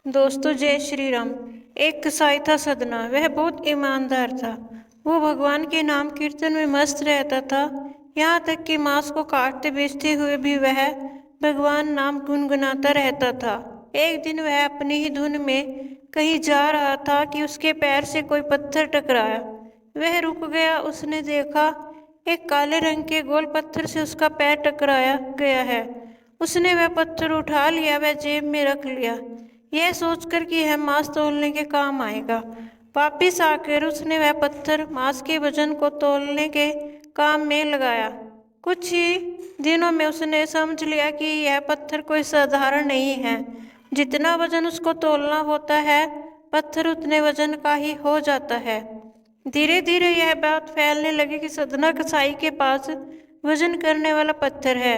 दोस्तों जय श्री राम। एक कसाई था सदना। वह बहुत ईमानदार था। वो भगवान के नाम कीर्तन में मस्त रहता था। यहाँ तक कि मांस को काटते बेचते हुए भी वह भगवान नाम गुनगुनाता रहता था। एक दिन वह अपनी ही धुन में कहीं जा रहा था कि उसके पैर से कोई पत्थर टकराया। वह रुक गया। उसने देखा एक काले रंग के गोल पत्थर से उसका पैर टकराया गया है। उसने वह पत्थर उठा लिया, वह जेब में रख लिया, यह सोचकर कि यह मांस तौलने के काम आएगा। वापिस आकर उसने वह पत्थर मांस के वजन को तौलने के काम में लगाया। कुछ ही दिनों में उसने समझ लिया कि यह पत्थर कोई साधारण नहीं है। जितना वजन उसको तौलना होता है, पत्थर उतने वजन का ही हो जाता है। धीरे धीरे यह बात फैलने लगी कि सदना कसाई के पास वजन करने वाला पत्थर है।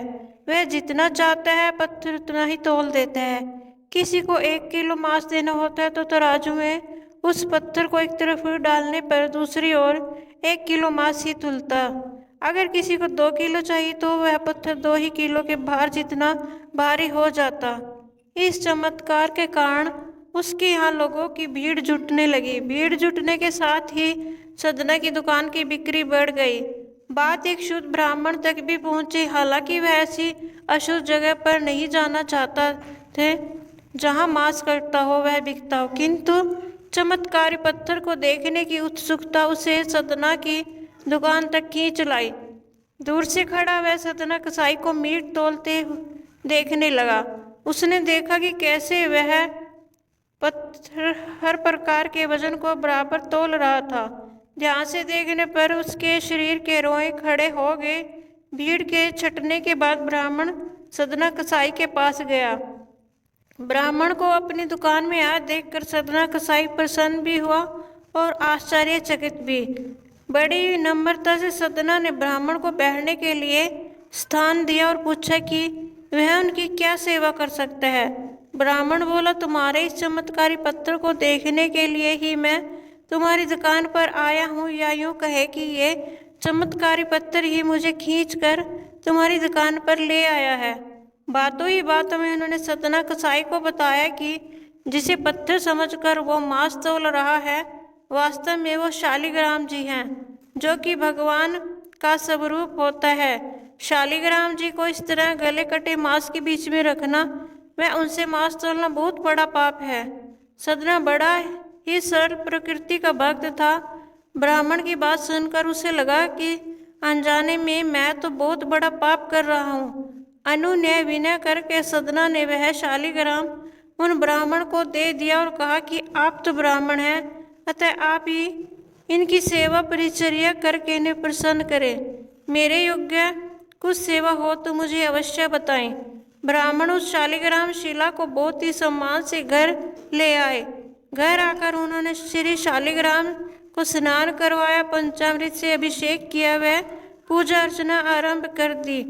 वह जितना चाहता है पत्थर उतना ही तौल देता है। किसी को 1 किलो मांस देना होता है तो तराजू में उस पत्थर को एक तरफ डालने पर दूसरी ओर 1 किलो मांस ही तुलता। अगर किसी को 2 किलो चाहिए तो वह पत्थर 2 ही किलो के भार जितना भारी हो जाता। इस चमत्कार के कारण उसके यहाँ लोगों की भीड़ जुटने लगी। भीड़ जुटने के साथ ही सदना की दुकान की बिक्री बढ़ गई। बात एक शुद्ध ब्राह्मण तक भी पहुंची। हालांकि वह ऐसी अशुद्ध जगह पर नहीं जाना चाहता थे जहां मांस कटता हो वह बिकता हो, किंतु चमत्कारी पत्थर को देखने की उत्सुकता उसे सदना की दुकान तक खींच लाई। दूर से खड़ा वह सदना कसाई को मीट तौलते देखने लगा। उसने देखा कि कैसे वह पत्थर हर प्रकार के वजन को बराबर तौल रहा था। ध्यान से देखने पर उसके शरीर के रोए खड़े हो गए। भीड़ के छटने के बाद ब्राह्मण सदना कसाई के पास गया। ब्राह्मण को अपनी दुकान में आया देखकर सदना कसाई प्रसन्न भी हुआ और आश्चर्यचकित भी। बड़ी नम्रता से सदना ने ब्राह्मण को बैठने के लिए स्थान दिया और पूछा कि वह उनकी क्या सेवा कर सकता है। ब्राह्मण बोला, तुम्हारे इस चमत्कारी पत्थर को देखने के लिए ही मैं तुम्हारी दुकान पर आया हूँ, या यूँ कहे कि ये चमत्कारी पत्थर ही मुझे खींचकर तुम्हारी दुकान पर ले आया है। बातों ही बातों में उन्होंने सदना कसाई को बताया कि जिसे पत्थर समझकर वो मांस तौल रहा है, वास्तव में वो शालिग्राम जी हैं, जो कि भगवान का स्वरूप होता है। शालिग्राम जी को इस तरह गले कटे मांस के बीच में रखना व उनसे मांस तौलना बहुत बड़ा पाप है। सदना बड़ा ही सरल प्रकृति का भक्त था। ब्राह्मण की बात सुनकर उसे लगा कि अनजाने में मैं तो बहुत बड़ा पाप कर रहा हूँ। अनुनय विनय करके सदना ने वह शालिग्राम उन ब्राह्मण को दे दिया और कहा कि आप तो ब्राह्मण हैं, अतः आप ही इनकी सेवा परिचर्या करके इन्हें प्रसन्न करें। मेरे योग्य कुछ सेवा हो तो मुझे अवश्य बताएं। ब्राह्मण उस शालिग्राम शिला को बहुत ही सम्मान से घर ले आए। घर आकर उन्होंने श्री शालिग्राम को स्नान करवाया, पंचामृत से अभिषेक किया, वह पूजा अर्चना आरंभ कर दी।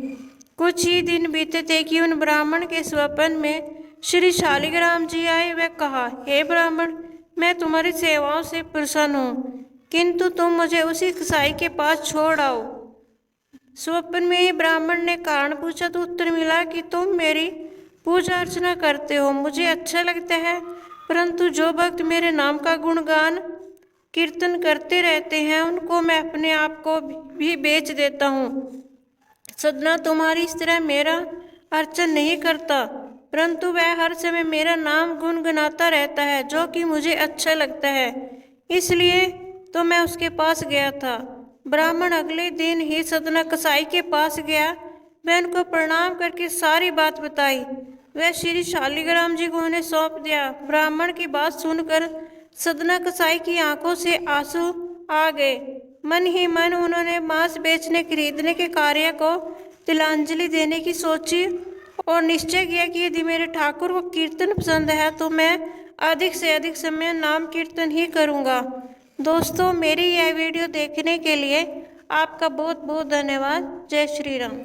कुछ ही दिन बीते थे कि उन ब्राह्मण के स्वप्न में श्री शालिग्राम जी आए। वह कहा, हे ब्राह्मण, मैं तुम्हारी सेवाओं से प्रसन्न हूँ, किंतु तुम मुझे उसी कसाई के पास छोड़ आओ। स्वप्न में ही ब्राह्मण ने कारण पूछा तो उत्तर मिला कि तुम मेरी पूजा अर्चना करते हो, मुझे अच्छा लगता है, परंतु जो भक्त मेरे नाम का गुणगान कीर्तन करते रहते हैं उनको मैं अपने आप को भी बेच देता हूँ। सदना तुम्हारी इस तरह मेरा अर्चन नहीं करता, परंतु वह हर समय मेरा नाम गुनगुनाता रहता है, जो कि मुझे अच्छा लगता है, इसलिए तो मैं उसके पास गया था। ब्राह्मण अगले दिन ही सदना कसाई के पास गया। वह उनको प्रणाम करके सारी बात बताई। वह श्री शालिग्राम जी को उन्हें सौंप दिया। ब्राह्मण की बात सुनकर सदना कसाई की आंखों से आंसू आ गए। मन ही मन उन्होंने मांस बेचने खरीदने के कार्य को तिलांजलि देने की सोची और निश्चय किया कि यदि मेरे ठाकुर को कीर्तन पसंद है तो मैं अधिक से अधिक समय नाम कीर्तन ही करूँगा। दोस्तों, मेरी यह वीडियो देखने के लिए आपका बहुत बहुत धन्यवाद। जय श्री राम।